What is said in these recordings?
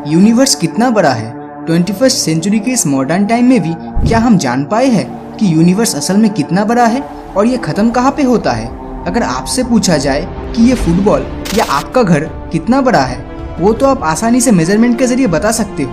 Universe कितना बड़ा है? 21st सेंचुरी के इस मॉडर्न टाइम में भी क्या हम जान पाए हैं कि यूनिवर्स असल में कितना बड़ा है और ये खत्म कहाँ पे होता है? अगर आपसे पूछा जाए कि ये फुटबॉल या आपका घर कितना बड़ा है, वो तो आप आसानी से मेजरमेंट के जरिए बता सकते हो,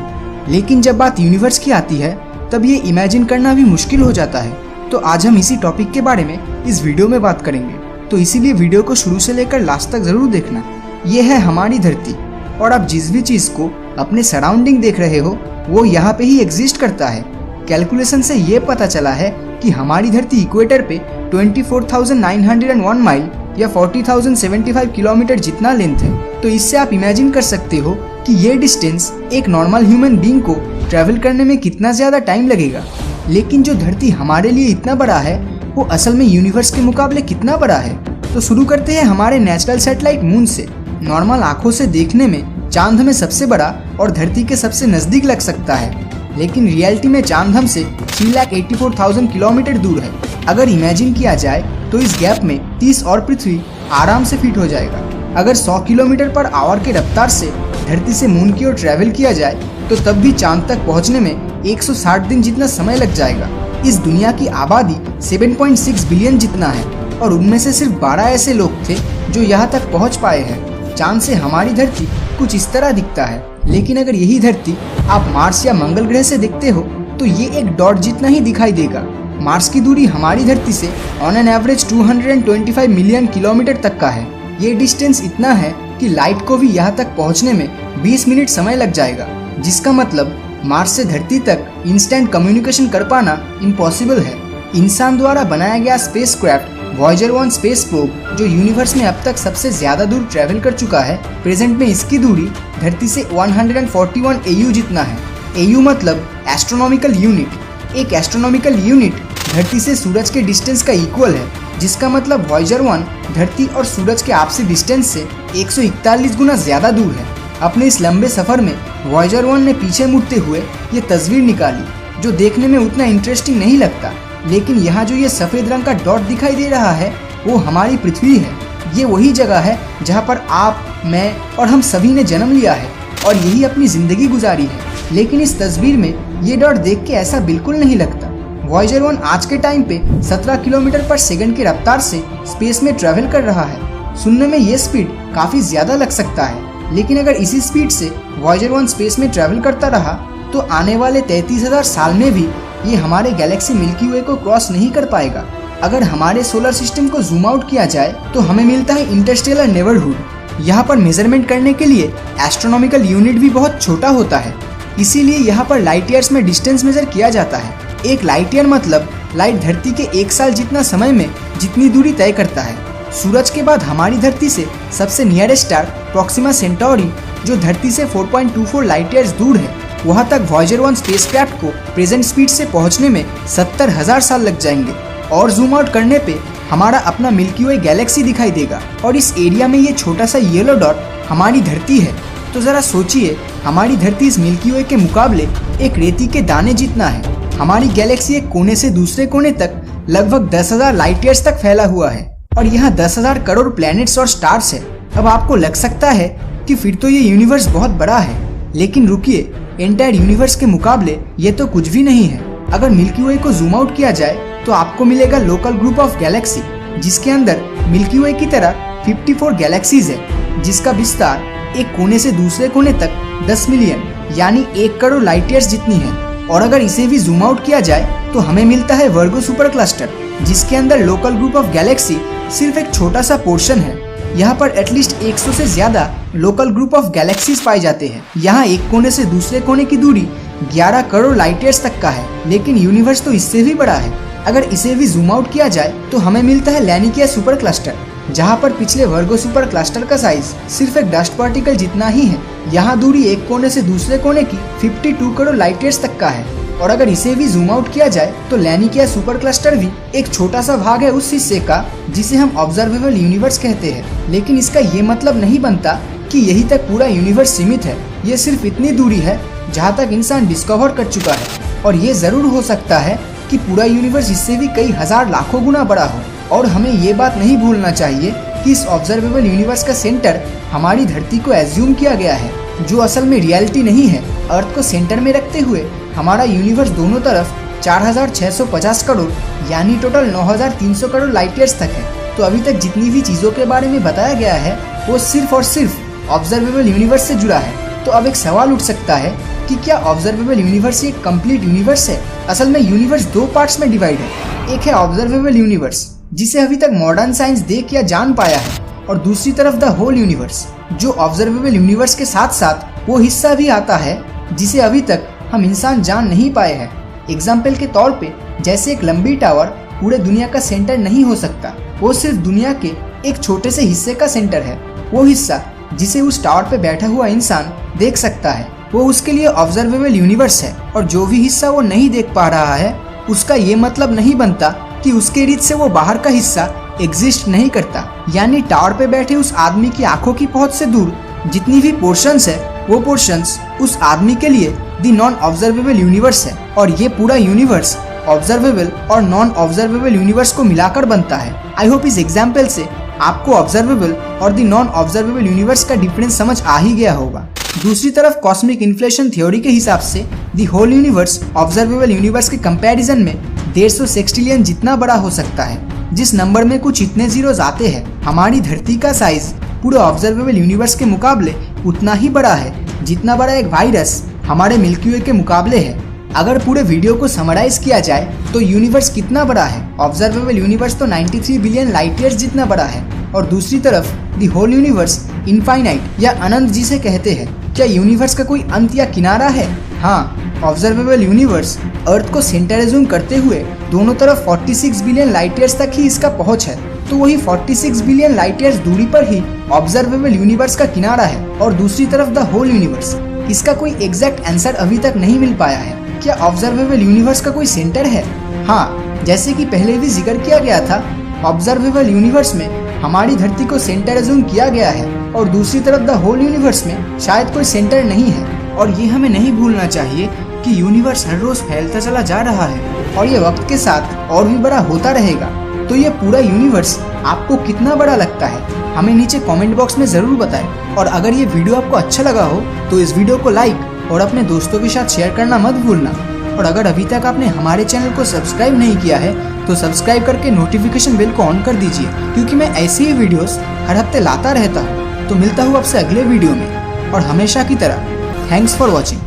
लेकिन जब बात यूनिवर्स की आती है तब ये इमेजिन करना भी मुश्किल हो जाता है। तो आज हम इसी टॉपिक के बारे में इस वीडियो में बात करेंगे, तो इसीलिए वीडियो को शुरू से लेकर लास्ट तक जरूर देखना। ये है हमारी धरती, और आप जिस भी चीज को अपने सराउंडिंग देख रहे हो वो यहाँ पे ही एग्जिस्ट करता है। कैलकुलेशन से ये पता चला है कि हमारी धरती इक्वेटर पे 24,901 माइल या 40,075 किलोमीटर जितना लेंथ है। तो इससे आप इमेजिन कर सकते हो कि ये डिस्टेंस एक नॉर्मल ह्यूमन बीइंग को ट्रैवल करने में कितना ज़्यादा टाइम लगेगा। लेकिन जो धरती हमारे लिए इतना बड़ा है वो असल में यूनिवर्स के मुकाबले कितना बड़ा है? तो शुरू करते हैं हमारे नेचुरल सैटेलाइट मून से। नॉर्मल आंखों से देखने में चांद हमें सबसे बड़ा और धरती के सबसे नज़दीक लग सकता है, लेकिन रियलिटी में चांद हमसे 3,84,000 किलोमीटर दूर है। अगर इमेजिन किया जाए तो इस गैप में 30 और पृथ्वी आराम से फिट हो जाएगा। अगर 100 किलोमीटर पर आवर के रफ्तार से धरती से मून की ओर ट्रैवल किया जाए तो तब भी चांद तक पहुंचने में 160 दिन जितना समय लग जाएगा। इस दुनिया की आबादी 7.6 बिलियन जितना है और उनमें से सिर्फ 12 ऐसे लोग थे जो यहाँ तक पहुँच पाए हैं। चांद से हमारी धरती कुछ इस तरह दिखता है, लेकिन अगर यही धरती आप मार्स या मंगल ग्रह से देखते हो तो ये एक डॉट जितना ही दिखाई देगा। मार्स की दूरी हमारी धरती से on an average 225 million kilometre तक का है। ये डिस्टेंस इतना है कि लाइट को भी यहाँ तक पहुँचने में 20 मिनट समय लग जाएगा, जिसका मतलब मार्स से धरती तक इंस्टेंट कम्युनिकेशन कर पाना इम्पॉसिबल है। इंसान द्वारा बनाया गया स्पेसक्राफ्ट वॉयेजर 1 स्पेस प्रोब जो यूनिवर्स में अब तक सबसे ज्यादा दूर ट्रैवल कर चुका है, प्रेजेंट में इसकी दूरी धरती से 141 AU जितना है। AU मतलब एस्ट्रोनॉमिकल यूनिट। एक एस्ट्रोनॉमिकल यूनिट धरती से सूरज के डिस्टेंस का इक्वल है, जिसका मतलब वॉयेजर 1 धरती और सूरज के आपसी डिस्टेंस से 141 गुना ज्यादा दूर है। अपने इस लंबे सफर में वॉयेजर 1 ने पीछे मुड़ते हुए ये तस्वीर निकाली, जो देखने में उतना इंटरेस्टिंग नहीं लगता, लेकिन यहाँ जो ये सफेद रंग का डॉट दिखाई दे रहा है वो हमारी पृथ्वी है। ये वही जगह है जहाँ पर आप, मैं और हम सभी ने जन्म लिया है और यही अपनी जिंदगी गुजारी है। लेकिन इस तस्वीर में ये डॉट देख के ऐसा बिल्कुल नहीं लगता। वॉयेजर 1 आज के टाइम पे 17 किलोमीटर पर सेकंड की रफ्तार से स्पेस में ट्रेवल कर रहा है। सुनने में ये स्पीड काफी ज्यादा लग सकता है, लेकिन अगर इसी स्पीड से वॉयेजर 1 स्पेस में ट्रेवल करता रहा तो आने वाले 33,000 साल में भी ये हमारे गैलेक्सी मिल्की वे को क्रॉस नहीं कर पाएगा। अगर हमारे सोलर सिस्टम को जूम आउट किया जाए तो हमें मिलता है इंटरस्टेलर नेबरहुड। यहाँ पर मेजरमेंट करने के लिए एस्ट्रोनॉमिकल यूनिट भी बहुत छोटा होता है, इसीलिए यहाँ पर लाइट ईयर्स में डिस्टेंस मेजर किया जाता है। एक लाइट ईयर मतलब लाइट धरती के 1 साल जितना समय में जितनी दूरी तय करता है। सूरज के बाद हमारी धरती से सबसे नियरेस्ट स्टार प्रोक्सिमा सेंटोरी जो धरती से 4.24 लाइट ईयर्स दूर है, वहाँ तक वॉयेजर 1 स्पेसक्राफ्ट को प्रेजेंट स्पीड से पहुँचने में 70,000 साल लग जाएंगे। और जूम आउट करने पे हमारा अपना मिल्की वे गैलेक्सी दिखाई देगा और इस एरिया में ये छोटा सा येलो डॉट हमारी धरती है। तो जरा सोचिए, हमारी धरती इस मिल्की वे के मुकाबले एक रेती के दाने जितना है। हमारी गैलेक्सी एक कोने से दूसरे कोने तक लगभग 10,000 लाइट ईयर्स तक फैला हुआ है और यहाँ 10,000 करोड़ प्लैनेट्स और स्टार्स है। अब आपको लग सकता है कि फिर तो ये यूनिवर्स बहुत बड़ा है, लेकिन रुकिए, एंटायर यूनिवर्स के मुकाबले ये तो कुछ भी नहीं है। अगर मिल्की वे को जूम आउट किया जाए तो आपको मिलेगा लोकल ग्रुप ऑफ गैलेक्सी, जिसके अंदर मिल्की वे की तरह 54 गैलेक्सीज है, जिसका विस्तार एक कोने से दूसरे कोने तक 10 मिलियन यानी 1 करोड़ लाइट ईयर्स जितनी है। और अगर इसे भी जूम आउट किया जाए तो हमें मिलता है वर्गो सुपर क्लस्टर, जिसके अंदर लोकल ग्रुप ऑफ गैलेक्सी सिर्फ एक छोटा सा पोर्शन है। यहाँ पर एटलीस्ट 100 से ज्यादा लोकल ग्रुप ऑफ गैलेक्सीज पाए जाते हैं। यहाँ एक कोने से दूसरे कोने की दूरी 11 करोड़ लाइट ईयर्स तक का है, लेकिन यूनिवर्स तो इससे भी बड़ा है। अगर इसे भी जूम आउट किया जाए तो हमें मिलता है लैनिकिया सुपर क्लस्टर, जहाँ पर पिछले वर्गो सुपर क्लस्टर का साइज सिर्फ एक डस्ट पार्टिकल जितना ही है। यहाँ दूरी एक कोने से दूसरे कोने की 52 करोड़ लाइट ईयर्स तक का है। और अगर इसे भी जूम आउट किया जाए तो लैनिकिया सुपर क्लस्टर भी एक छोटा सा भाग है उस हिस्से का जिसे हम ऑब्जर्वेबल यूनिवर्स कहते हैं। लेकिन इसका ये मतलब नहीं बनता कि यही तक पूरा यूनिवर्स सीमित है। ये सिर्फ इतनी दूरी है जहाँ तक इंसान डिस्कवर कर चुका है, और ये जरूर हो सकता है कि पूरा यूनिवर्स इससे भी कई हजार लाखों गुना बड़ा हो। और हमें ये बात नहीं भूलना चाहिए कि इस ऑब्जर्वेबल यूनिवर्स का सेंटर हमारी धरती को एज्यूम किया गया है। जो असल में रियलिटी नहीं है। अर्थ को सेंटर में रखते हुए हमारा यूनिवर्स दोनों तरफ 4650 करोड़ यानी टोटल 9300 करोड़ लाइट ईयर्स तक है। तो अभी तक जितनी भी चीज़ों के बारे में बताया गया है वो सिर्फ और सिर्फ ऑब्जर्वेबल यूनिवर्स से जुड़ा है। तो अब एक सवाल उठ सकता है कि क्या ऑब्जर्वेबल यूनिवर्स एक कंप्लीट यूनिवर्स है? असल में यूनिवर्स दो पार्ट्स में डिवाइड है। एक है ऑब्जर्वेबल यूनिवर्स जिसे अभी तक मॉडर्न साइंस देख या जान पाया है, और दूसरी तरफ द होल यूनिवर्स जो ऑब्जर्वेबल यूनिवर्स के साथ साथ वो हिस्सा भी आता है जिसे अभी तक हम इंसान जान नहीं पाए हैं। एग्जाम्पल के तौर पे जैसे एक लंबी टावर पूरे दुनिया का सेंटर नहीं हो सकता, वो सिर्फ दुनिया के एक छोटे से हिस्से का सेंटर है। वो हिस्सा जिसे उस टावर पे बैठा हुआ इंसान देख सकता है वो उसके लिए ऑब्जर्वेबल यूनिवर्स है, और जो भी हिस्सा वो नहीं देख पा रहा है उसका ये मतलब नहीं बनता कि उसके रीच से वो बाहर का हिस्सा एग्जिस्ट नहीं करता। यानी टावर पे बैठे उस आदमी की आंखों की पहुंच से दूर जितनी भी पोर्शंस है वो पोर्शंस उस आदमी के लिए दी नॉन ऑब्जर्वेबल यूनिवर्स है, और ये पूरा यूनिवर्स ऑब्जर्वेबल और नॉन ऑब्जर्वेबल यूनिवर्स को मिलाकर बनता है। आई होप इस एग्जाम्पल से आपको ऑब्जर्वेबल और दी नॉन ऑब्जर्वेबल यूनिवर्स का डिफरेंस समझ आ ही गया होगा। दूसरी तरफ कॉस्मिक इन्फ्लेशन थ्योरी के हिसाब से the whole universe observable universe के कंपैरिजन में 150 सेक्सटिलियन जितना बड़ा हो सकता है। जिस नंबर में कुछ इतने जीरोस आते हैं, हमारी धरती का साइज पूरे ऑब्जर्वेबल यूनिवर्स के मुकाबले उतना ही बड़ा है जितना बड़ा एक वायरस हमारे मिल्की वे के मुकाबले है। अगर पूरे वीडियो को समराइज किया जाए तो यूनिवर्स कितना बड़ा है? ऑब्जर्वेबल यूनिवर्स तो 93 बिलियन लाइट ईयर्स जितना बड़ा है, और दूसरी तरफ दी होल यूनिवर्स इनफाइनाइट या अनंत जिसे कहते हैं। क्या यूनिवर्स का कोई अंत या किनारा है? हाँ, ऑब्जर्वेबल यूनिवर्स अर्थ को सेंटर एज्यूम करते हुए दोनों तरफ 46 बिलियन लाइट ईयर्स तक ही इसका पहुंच है। तो वही 46 बिलियन लाइट ईयर्स दूरी पर ही ऑब्जर्वेबल यूनिवर्स का किनारा है, और दूसरी तरफ द होल यूनिवर्स। इसका कोई एग्जैक्ट आंसर अभी तक नहीं मिल पाया है। क्या ऑब्जर्वेबल यूनिवर्स का कोई सेंटर है? हाँ, जैसे कि पहले भी जिक्र किया गया था, ऑब्जर्वेबल यूनिवर्स में हमारी धरती को सेंटर एज्यूम किया गया है, और दूसरी तरफ द होल यूनिवर्स में शायद कोई सेंटर नहीं है। और ये हमें नहीं भूलना चाहिए कि यूनिवर्स हर रोज फैलता चला जा रहा है, और ये वक्त के साथ और भी बड़ा होता रहेगा। तो ये पूरा यूनिवर्स आपको कितना बड़ा लगता है? हमें नीचे कमेंट बॉक्स में जरूर बताएं। और अगर ये वीडियो आपको अच्छा लगा हो तो इस वीडियो को लाइक और अपने दोस्तों के साथ शेयर करना मत भूलना। और अगर अभी तक आपने हमारे चैनल को सब्सक्राइब नहीं किया है तो सब्सक्राइब करके नोटिफिकेशन बेल को ऑन कर दीजिए, क्योंकि मैं ऐसे ही वीडियोस हर हफ्ते लाता रहता हूँ। तो मिलता हूँ आपसे अगले वीडियो में, और हमेशा की तरह थैंक्स फॉर वॉचिंग।